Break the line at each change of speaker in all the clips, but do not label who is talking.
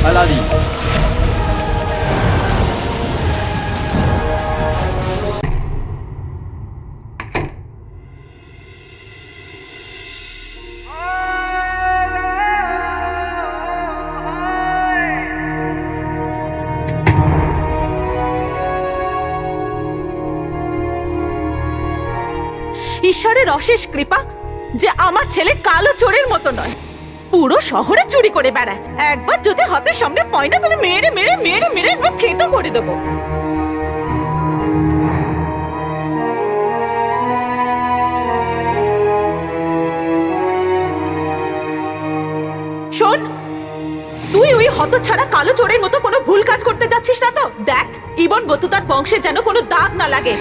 হালালি।
ঈশ্বরের অশেষ কৃপা যে আমার ছেলে কালো চোরের মতো নয়, পুরো শহরে চুরি করে বেড়ায়। একবার যদি হাতের সামনে পাই না তাহলে মেরে মেরে মেরে মেরে একবার থেঁতো করে দেবো। শোন, তুই ওই হতছাড়া কালো চোরের মতো কোনো ভুল কাজ করতে যাচ্ছিস না তো? দেখ, ইবন বতুতার বংশে যেন কোনো দাগ না লাগে।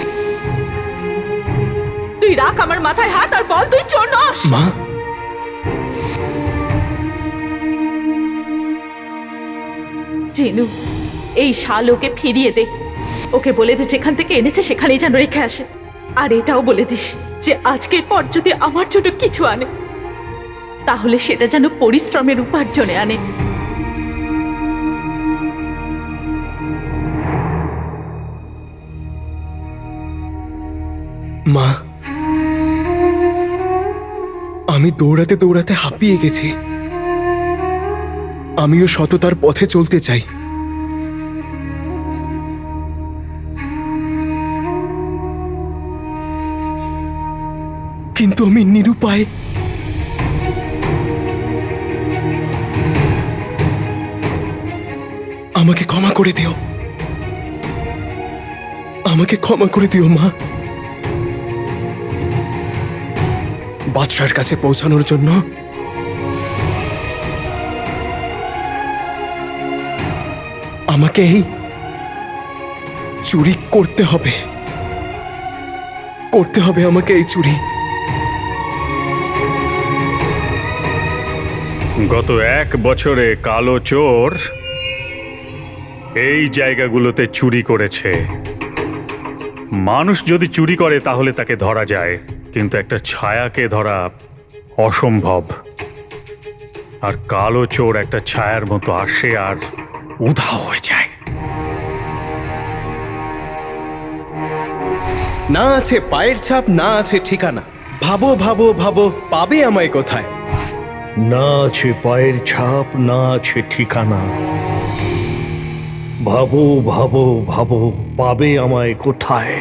তুই রাখ আমার মাথায় হাত আর বল তুই চোর নস।
মা,
জিনু, এই শাল ওকে ফিরিয়ে দে। ওকে বলে দে যেখান থেকে এনেছে সেখানেই যেন রেখে আসে। আর এটাও বলে দিস যে আজকের পর যদি আমার জন্য কিছু আনে তাহলে সেটা যেন পরিশ্রমের উপার্জনে আনে।
মা, আমি দৌড়াতে দৌড়াতে হাঁপিয়ে গেছি। আমিও সততার পথে চলতে চাই। কিন্তু আমি নিরুপায়। আমাকে ক্ষমা করে দিও, আমাকে ক্ষমা করে দিও মা। বাদশার কাছে পৌঁছানোর জন্য আমাকে এই চুরি করতে হবে, করতে হবে আমাকে এই চুরি।
গত 1 বছরে কালো চোর এই জায়গাগুলোতে চুরি করেছে। মানুষ যদি চুরি করে তাহলে তাকে ধরা যায়, কিন্তু একটা ছায়াকে ধরা অসম্ভব। আর কালো চোর একটা ছায়ার মতো আসে আর উধাও হয়ে যায়।
না আছে পায়ের ছাপ, না আছে ঠিকানা। ভাবো ভাবো ভাবো, পাবে আমায় কোথায়?
না আছে পায়ের ছাপ, না আছে ঠিকানা। ভাবো ভাবো ভাবো, পাবে আমায় কোথায়?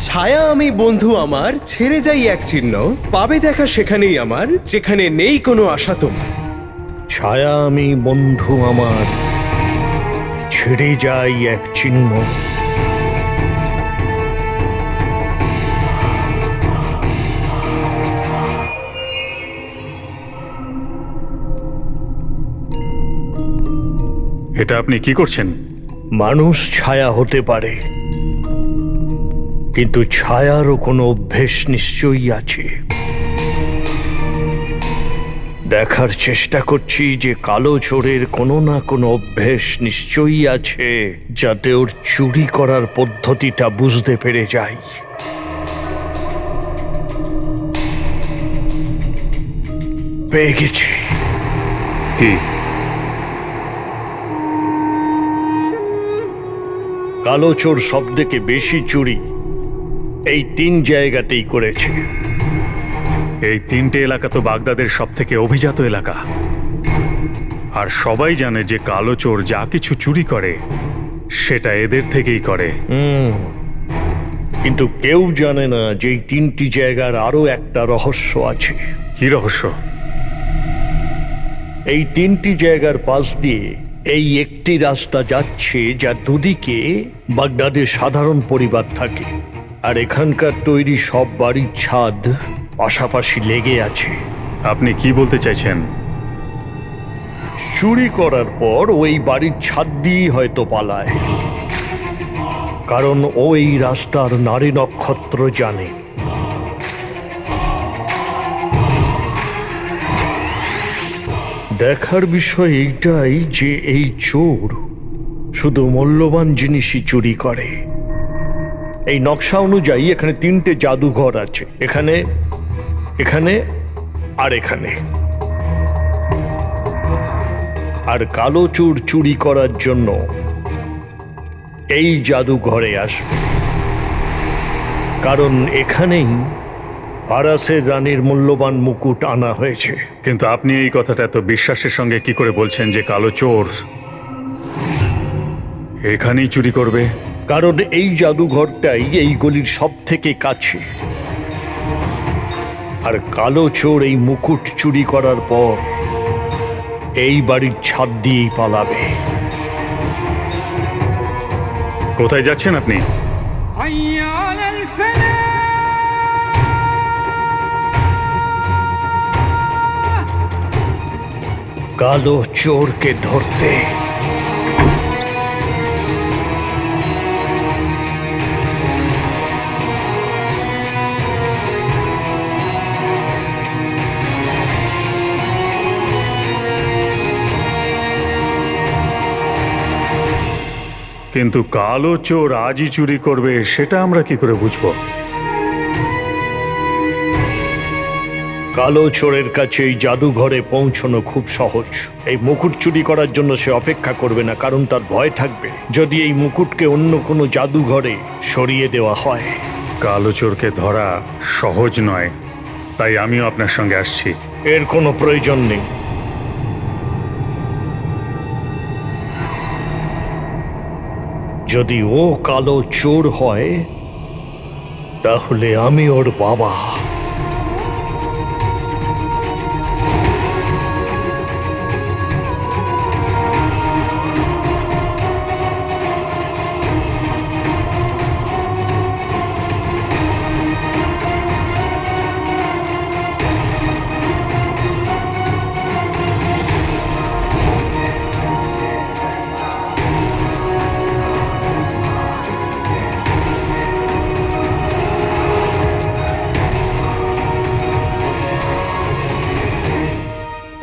ছায়া আমি বন্ধু আমার, ছেড়ে যাই এক চিহ্ন। পাবে দেখা সেখানেই আমার, যেখানে নেই কোনো আশা তোমার।
ছায়া আমি বন্ধু আমার, ছেড়ে যাই এক চিহ্ন।
এটা আপনি কি করছেন?
মানুষ ছায়া হতে পারে, কিন্তু ছায়ারও কোনো অভ্যেস নিশ্চয়ই আছে। দেখার চেষ্টা করছি যে কালো চোরের কোনো না কোনো অভ্যেস নিশ্চয়ই আছে, যাতে ওর চুরি করার পদ্ধতিটা বুঝতে পেরে যাই। পেয়ে গেছি।
কি?
কালো চোর সব থেকে বেশি চুরি এই 3 জায়গাতেই করেছে।
এই 3টে এলাকা তো বাগদাদের সব থেকে অভিজাত এলাকা। আর সবাই জানে যে কালো চোর যা কিছু চুরি করে সেটা এদের থেকেই করে।
কিন্তু কেউ জানে না যে এই 3টি জায়গার আরো একটা রহস্য আছে।
কি রহস্য?
এই 3টি জায়গার পাশ দিয়ে এই একটি রাস্তা যাচ্ছে, যা দুদিকে বাগদাদের সাধারণ পরিবার থাকে। আর এখানকার তৈরি সব বাড়ির ছাদ পাশাপাশি লেগে আছে।
আপনি কি বলতে চাইছেন?
চুরি করার পর ওই বাড়ির ছাদ দিয়েই হয়তো পালায়, কারণ ও এই রাস্তার নারী নক্ষত্র জানে। দেখার বিষয় এইটাই যে এই চোর শুধু মূল্যবান জিনিসই চুরি করে। এই নকশা অনুযায়ী এখানে 3টে জাদুঘর আছে, এখানে, এখানে আর এখানে। আর কালো চোর চুরি করার জন্য এই জাদুঘরে আসবে, কারণ এখানেই ফারাসের রানীর মূল্যবান মুকুট আনা হয়েছে।
কিন্তু আপনি এই কথাটা এত বিশ্বাসের সঙ্গে কি করে বলছেন যে কালো চোর এখানেই চুরি করবে?
কারণ এই জাদুঘরটাই এই গলির সব থেকে কাছে, আর কালো চোর এই মুকুট চুরি করার পর এই বাড়ির ছাদ দিয়েই পালাবে।
কোথায় যাচ্ছেন আপনি?
কালো চোরকে ধরতে।
কিন্তু কালো চোর আজই চুরি করবে সেটা আমরা কি করে বুঝবো?
কালো চোরের কাছে এই জাদুঘরে পৌঁছানো খুব সহজ। এই মুকুট চুরি করার জন্য সে অপেক্ষা করবে না, কারণ তার ভয় থাকবে যদি এই মুকুটকে অন্য কোনো জাদুঘরে সরিয়ে দেওয়া হয়।
কালো চোরকে ধরা সহজ নয়, তাই আমিও আপনার সঙ্গে আসছি।
এর কোনো প্রয়োজন নেই। যদি ও কালো চোর হয় তাহলে আমি ওর বাবা।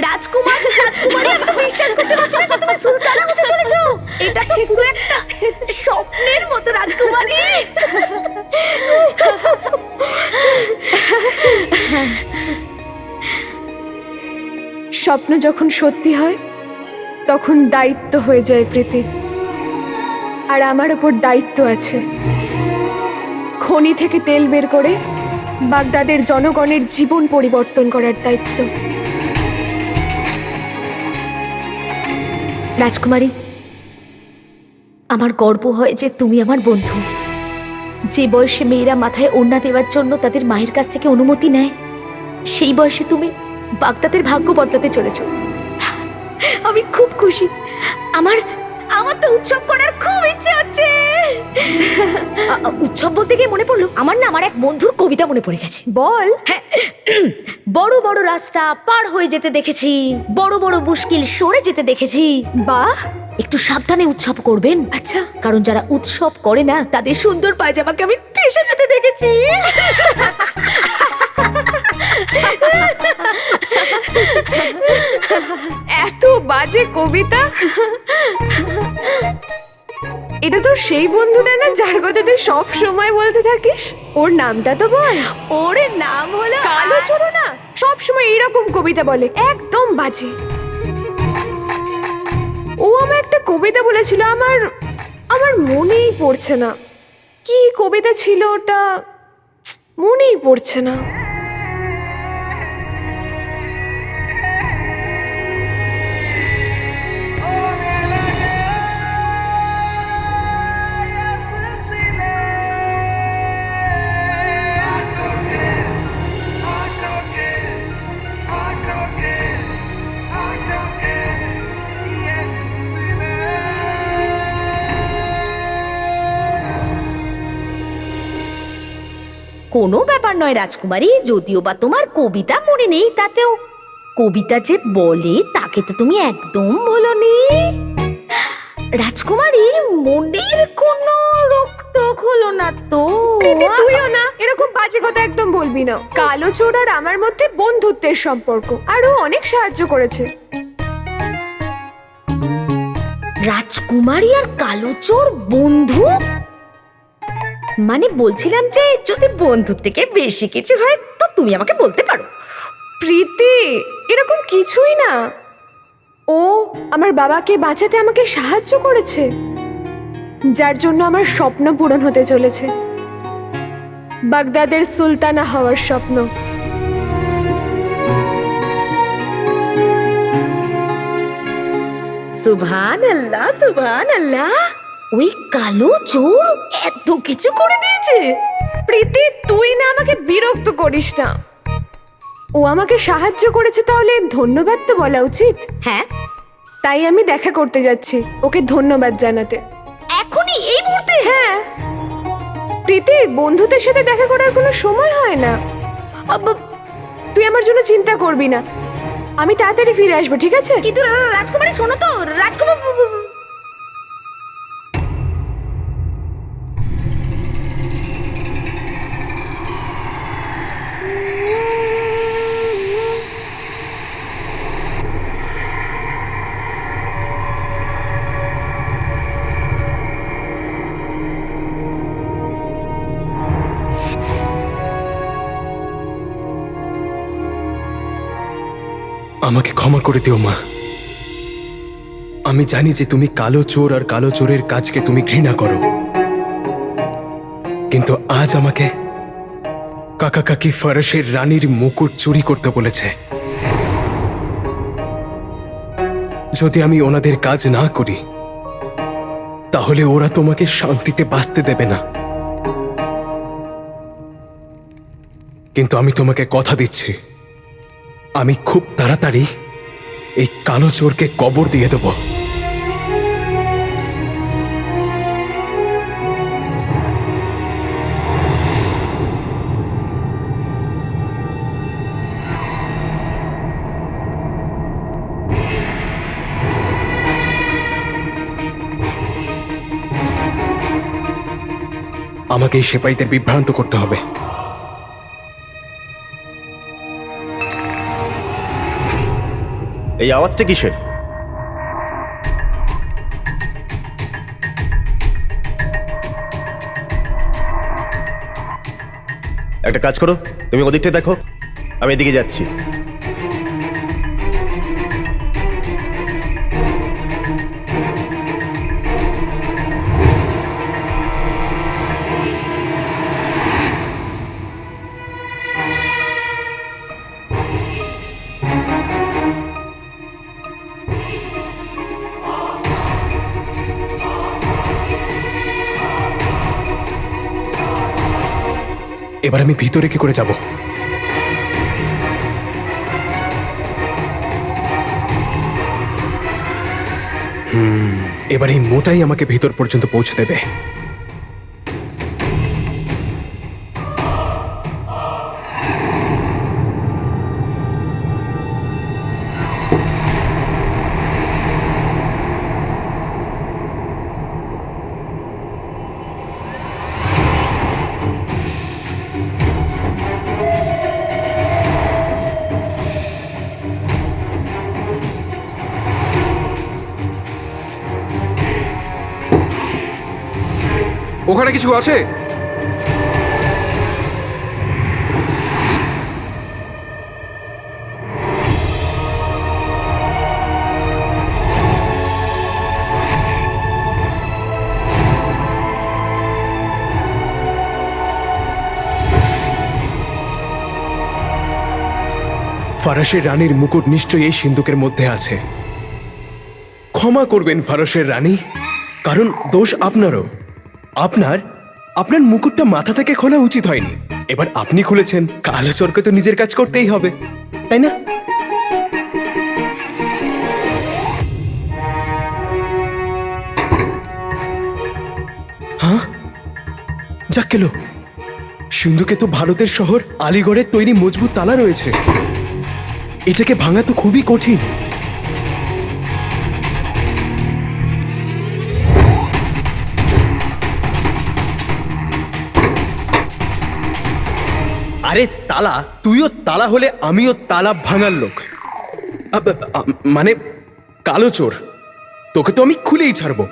রাজকুমার, রাজকুমারী, আমি তো বিশ্বাস করতে পারছি না যে তুমি সুলতানা হতে চলেছো। এটা তো পুরো একটা স্বপ্নের মতো, রাজকুমারী।
স্বপ্ন যখন সত্যি হয় তখন দায়িত্ব হয়ে যায় প্রীতি। আর আমার ওপর দায়িত্ব আছে খনি থেকে তেল বের করে বাগদাদের জনগণের জীবন পরিবর্তন করার দায়িত্ব।
রাজকুমারী, আমার গর্ব হয় যে তুমি আমার বন্ধু। যে বয়সে মেয়েরা মাথায় ওড়না দেওয়ার জন্য তাদের মায়ের কাছ থেকে অনুমতি নেয়, সেই বয়সে তুমি বাগদাদের ভাগ্য বদলাতে চলেছো। আমি খুব খুশি। আমার আমার তো উৎসব করার খুব ইচ্ছে হচ্ছে। উৎসব বলতে গিয়ে মনে পড়লো, আমার এক বন্ধুর কবিতা মনে পড়ে গেছে।
বল।
হ্যাঁ, বড় বড় রাস্তা পার হয়ে যেতে দেখেছি, বড় বড় মুশকিল সরে যেতে দেখেছি।
বাহ,
একটু সাবধানে উৎসব করবেন।
আচ্ছা।
কারণ যারা উৎসব করে না তাদের সুন্দর পায়জামাকে আমি ফেসে যেতে দেখেছি।
এত বাজে কবিতা! এটা তো সেই বন্ধুটা না যার কথা তুই সব সময় বলতে থাকিস? ওর নামটা তো বল।
ওর নাম হলো
কালো চোর না, সব সময় এইরকম কবিতা বলে, একদম বাজে। ও আমায় একটা কবিতা বলেছিল, আমার মনেই পড়ছে না কি কবিতা ছিল ওটা, মনেই পড়ছে না।
কোনো ব্যাপার নয় রাজকুমারী, যদিও বা তোমার কবিতা মনে নেই, তাতেও কবিতা যে বলে তাকে তো তুমি একদম বলনি। রাজকুমারী, মনের কোনো রোকটোক হলো না তো?
প্রীতি, তুইও না এরকম বাজে কথা একদম বলবি না। কালো চোর আর আমার মধ্যে বন্ধুত্বের সম্পর্ক, আর ও অনেক সাহায্য করেছে।
রাজকুমারী আর কালো চোর বন্ধু? মানে বলছিলাম যে যদি বন্ধুর থেকে বেশি কিছু হয় তো তুমি আমাকে বলতে পারো।
প্রীতি, এরকম কিছুই না। ও ও আমার বাবাকে বাঁচাতে আমাকে সাহায্য করেছে, যার জন্য আমার স্বপ্ন পূরণ হতে চলেছে, বাগদাদের সুলতানা হওয়ার স্বপ্ন।
সুবহান আল্লাহ, সুবহান আল্লাহ। ওই কালো চোর এত কিছু করে দিয়েছে।
প্রীতি, তুই না আমাকে বিরক্ত করিস না। ও আমাকে সাহায্য করেছে, তাহলে ধন্যবাদ তো বলা উচিত।
হ্যাঁ,
তাই আমি দেখা করতে যাচ্ছি ওকে ধন্যবাদ জানাতে।
এখনই, এই মুহূর্তে?
হ্যাঁ প্রীতি, বন্ধুদের সাথে দেখা করার কোনো সময় হয় না। তুই আমার জন্য চিন্তা করবি না, আমি তাড়াতাড়ি ফিরে আসবো, ঠিক আছে?
কিন্তু রাজকুমারী, শোনো তো, রাজকুমার।
আমাকে ক্ষমা করে দিও মা। আমি জানি যে তুমি কালো চোর আর কালো চোরের কাজকে তুমি ঘৃণা করো, কিন্তু আজ আমাকে কাকা কাকি ফরাসের রানীর মুকুট চুরি করতে বলেছে। যদি আমি ওনাদের কাজ না করি, তাহলে ওরা তোমাকে শান্তিতে বাঁচতে দেবে না। কিন্তু আমি তোমাকে কথা দিচ্ছি, আমি খুব তাড়াতাড়ি এই কালো চোরকে কবর দিয়ে দেব। আমাকে এই সেপাইদের বিভ্রান্ত করতে হবে।
এই আওয়াজটা কিসের? একটা কাজ করো, তুমি ওদিকটা দেখো, আমি এদিকে যাচ্ছি।
এবার আমি ভিতরে কি করে যাব? এবার এই মোটাই আমাকে ভিতর পর্যন্ত পৌঁছে দেবে।
ওখানে কিছু আছে?
ফারাসের রানীর মুকুট নিশ্চয়ই এই সিন্ধুকের মধ্যে আছে। ক্ষমা করবেন ফারাসের রানী, কারণ দোষ আপনারও। আপনার মুকুটটা মাথা থেকে খোলা উচিত হয়নি। এবার আপনি খুলেছেন, কালো চোরকে তো নিজের কাজ করতেই হবে, তাই না? হ্যাঁ, যাক গেল। সিন্ধুকে তো ভারতের শহর আলিগড়ের তৈরি মজবুত তালা রয়েছে, এটাকে ভাঙা তো খুবই কঠিন। আরে তালা, তুইও তালা হলে আমিও তালা ভাঙার লোক। মানে কালো চোর, তোকে তো আমি খুলেই ছাড়বো।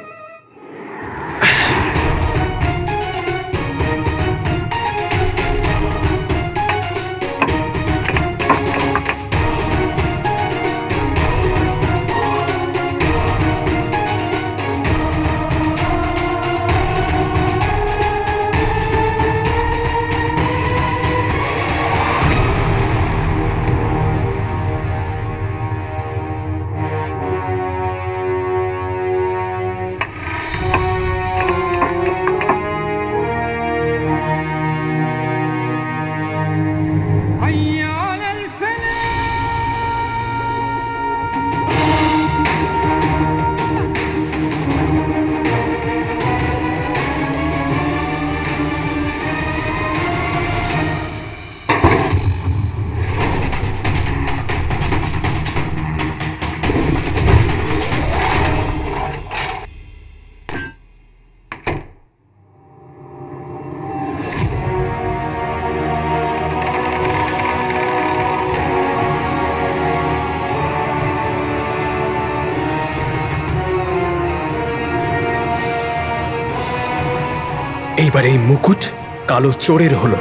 এইবার এই মুকুট কালো চোরের হলো।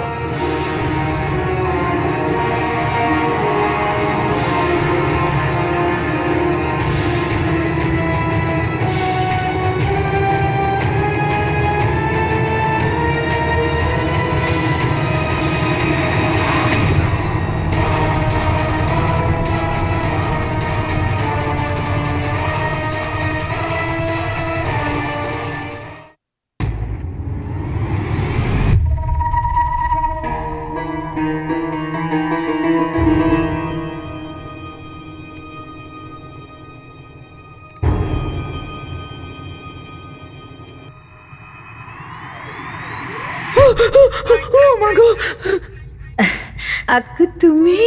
আক্কু তুমি?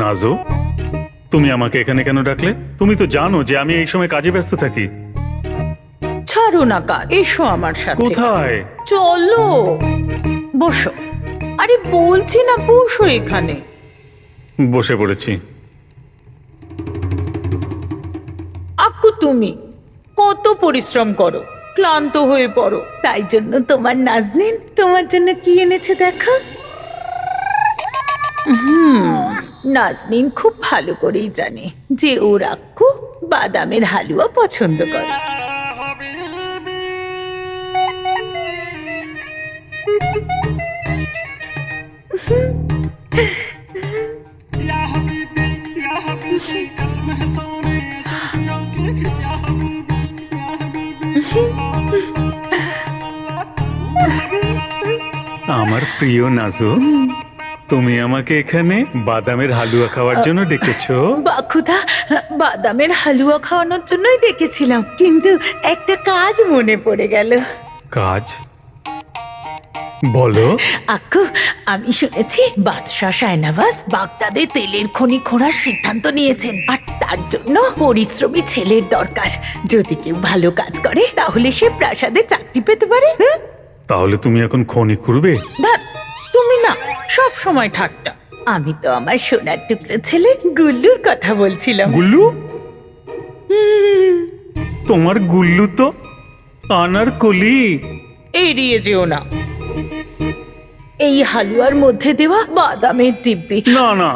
নাজো, তুমি আমাকে এখানে কেন ডাকলে? তুমি তো জানো যে আমি এই সময় কাজে ব্যস্ত থাকি।
ছাড়ো না কাজ, এসো আমার সাথে।
কোথায়?
চলো বসো। আরে বলছি না, বসো এখানে।
বসে পড়েছি।
আক্কু তুমি কত পরিশ্রম করো, ক্লান্ত হয়ে পড়ো, তাই জন্য তোমার নাজনীন তোমার জন্য কি এনেছে দেখো। নাজনীন খুব ভালো করেই জানে যে ওর আক্কু বাদামের হালুয়া পছন্দ করে।
আমার প্রিয় নাজো, তুমি আমাকে এখানে বাদামের হালুয়া খাওয়ার জন্য ডেকেছো?
বাখুদা, বাদামের হালুয়া খাওয়ানোর জন্যই ডেকেছিলাম, কিন্তু একটা কাজ মনে পড়ে গেল।
কাজ? বলো।
আক্কু, আমি শুনেছি বাদশাহ শাহনওয়াজ বাগদাদে তেলের খনি খোঁড়ার সিদ্ধান্ত নিয়েছেন, আর তার জন্য পরিশ্রমী ছেলের দরকার। যদি কেউ ভালো কাজ করে তাহলে সে প্রাসাদে চাকরি পেতে পারে।
তাহলে তুমি এখন খনি খুঁড়বে?
ধ্যাৎ, তুমি না সব সময় ঠাট্টা। আমি তো আমার সোনার টুকরো ছেলে গুল্লুর কথা বলছিলাম।
গুল্লু? তোমার গুল্লু তো আনারকলি।
এড়িয়ে যেও না, এই হালুয়ার মধ্যে দেওয়া বাদামের দিব্যি।
না না,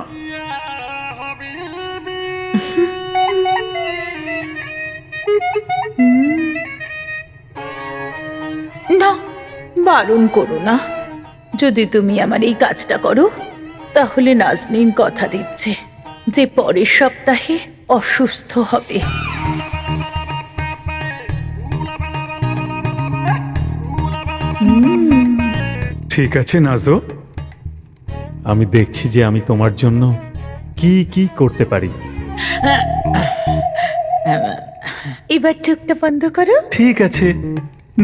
না, বারণ করো না। যদি তুমি আমার এই কাজটা করো তাহলে নাজনীন কথা দিচ্ছে যে পরের সপ্তাহে অসুস্থ হবে।
ঠিক আছে নাজো, আমি দেখছি যে আমি তোমার জন্য কি কি করতে পারি।
এবার চোখটা বন্ধ করো।
ঠিক আছে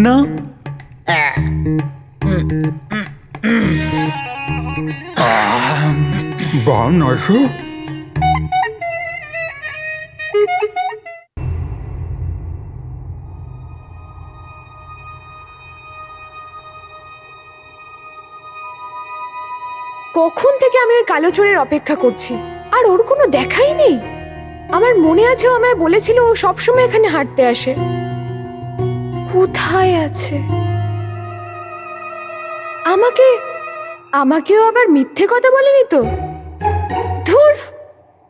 না। বাহ নাজো,
কখন থেকে আমি ওই কালো চোরের অপেক্ষা করছি, আর ওর কোনো দেখাই নেই। আমার মনে আছে ও আমায় বলেছিল ও সবসময় এখানে হাঁটতে আসে। কোথায় আছে? আমাকেও আবার মিথ্যে কথা বলেনি তো? ধুর,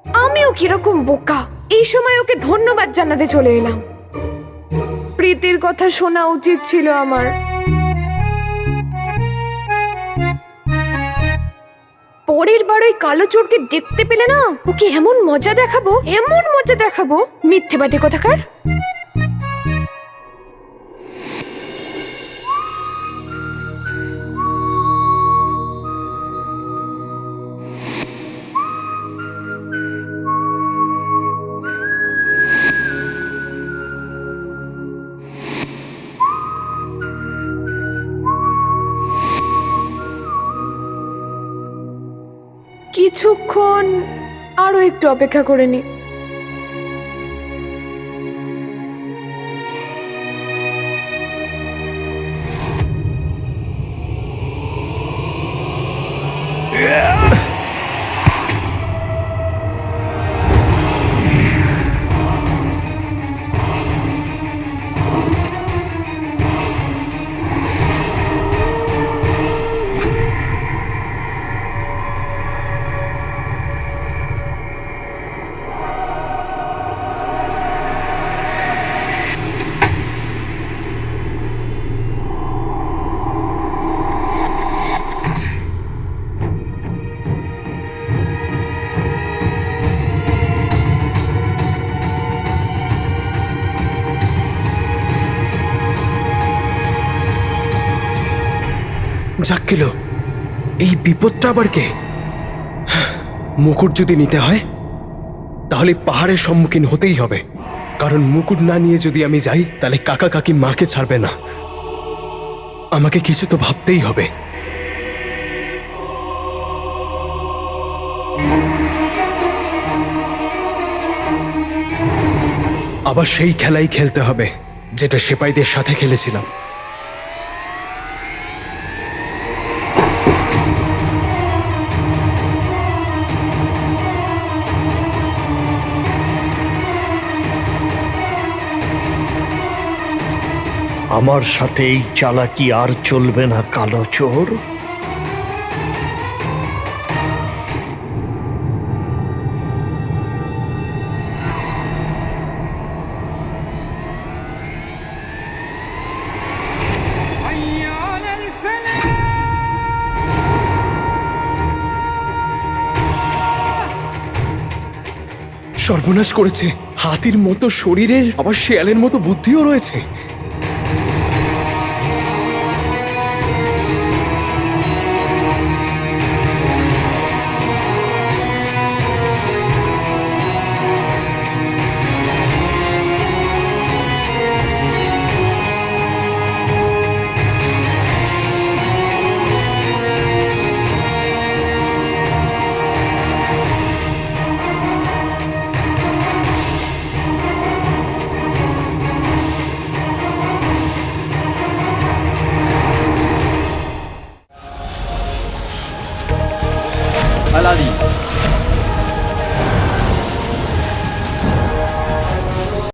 আমিও কিরকম বোকা, এই সময় ওকে ধন্যবাদ জানাতে চলে এলাম। প্রীতির কথা শোনা উচিত ছিল আমার। পরের বার ওই কালো চোরকে দেখতে পেলে না, ওকে এমন মজা দেখাবো, মিথ্যেবাদী কোথাকার। কিছুক্ষণ আরো একটু অপেক্ষা করে নি।
যাক গেল, এই বিপদটা আবার কে? মুকুট যদি নিতে হয় তাহলে পাহাড়ের সম্মুখীন হতেই হবে, কারণ মুকুট না নিয়ে যদি আমি যাই তাহলে কাকা কাকি মাকে ছাড়বে না। আমাকে কিছু তো ভাবতেই হবে। আবার সেই খেলাই খেলতে হবে যেটা সেপাইদের সাথে খেলেছিলাম।
আমার সাথে এই চালাকি আর চলবে না, কালো চোর।
সর্বনাশ করেছে। হাতির মতো শরীরের আবার শেয়ালের মতো বুদ্ধিও রয়েছে।
Alali.